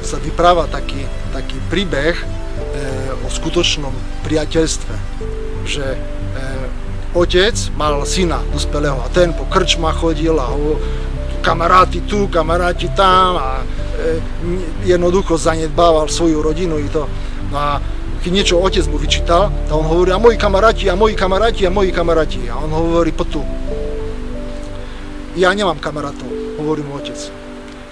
sa vypráva taký príbeh o skutočnom priateľstve, že otec mal syna dospelého a ten po krčmách chodil a kamaráti tu, kamaráti tam a jednoducho zanedbával svoju rodinu i to. No a keď niečo otec mu vyčítal, tak on hovorí, a moji kamaráti, a moji kamaráti, a moji kamaráti. A on hovorí, poď tu. Ja nemám kamarátov, hovorí mu otec.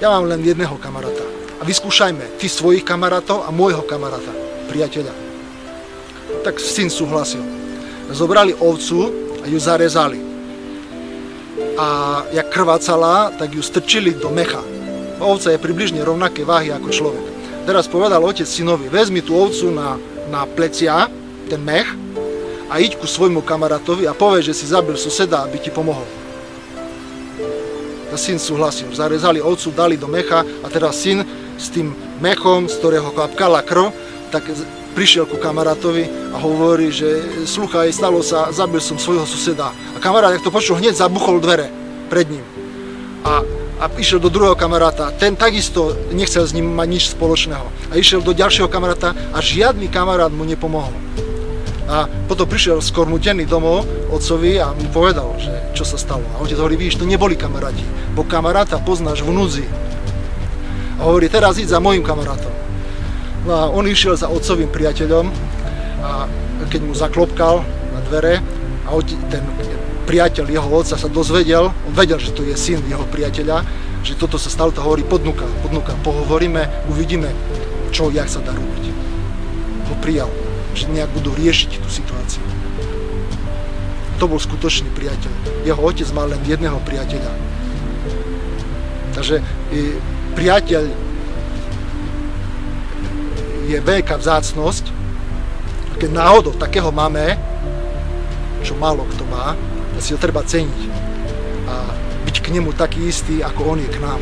Ja mám len jedného kamaráta. A vyskúšajme, ty svojich kamarátov a môjho kamaráta, priateľa. Tak syn súhlasil. Zobrali ovcu a ju zarezali. A jak krvácala, tak ju strčili do mecha. Ovca je približne rovnaké váhy ako človek. Teraz povedal otec synovi, vezmi tú ovcu na plecia, ten mech, a iď ku svojmu kamarátovi a povedz, že si zabil suseda, aby ti pomohol. A syn súhlasil. Zarezali ovcu, dali do mecha a teraz syn s tým mechom, z ktorého kapkala krv, tak prišiel ku kamarátovi a hovorí, že sluchaj, stalo sa, zabil som svojho suseda. A kamarát, jak to počul, hneď zabuchol dvere pred ním. A išiel do druhého kamaráta, ten takisto nechcel s ním mať nič spoločného. A išiel do ďalšieho kamaráta a žiadny kamarát mu nepomohol. A potom prišiel skormutený domov otcovi a mu povedal, že čo sa stalo. A otec hovorí, vidíš, to neboli kamaráti, bo kamaráta poznáš v núdzi. A hovorí, teraz íď za mojím kamarátom. No a on išiel za otcovým priateľom a keď mu zaklopkal na dvere a ten priateľ jeho otca sa dozvedel, on vedel, že to je syn jeho priateľa, že toto sa stalo, to hovorí, podnúka, pohovoríme, uvidíme, čo, jak sa dá robiť. Ho prijal, že nejak budú riešiť tú situáciu. To bol skutočný priateľ. Jeho otec mal len jedného priateľa. Takže priateľ je veľká vzácnosť. Keď náhodou takého máme, čo málo kto má, tak si ho treba ceniť a byť k nemu taký istý, ako on je k nám.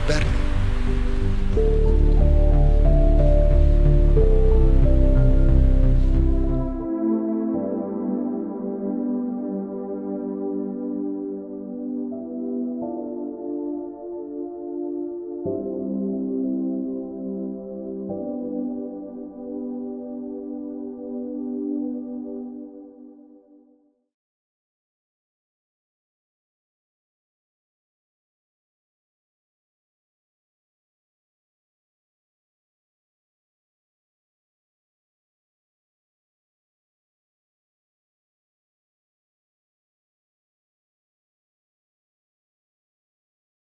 Verný.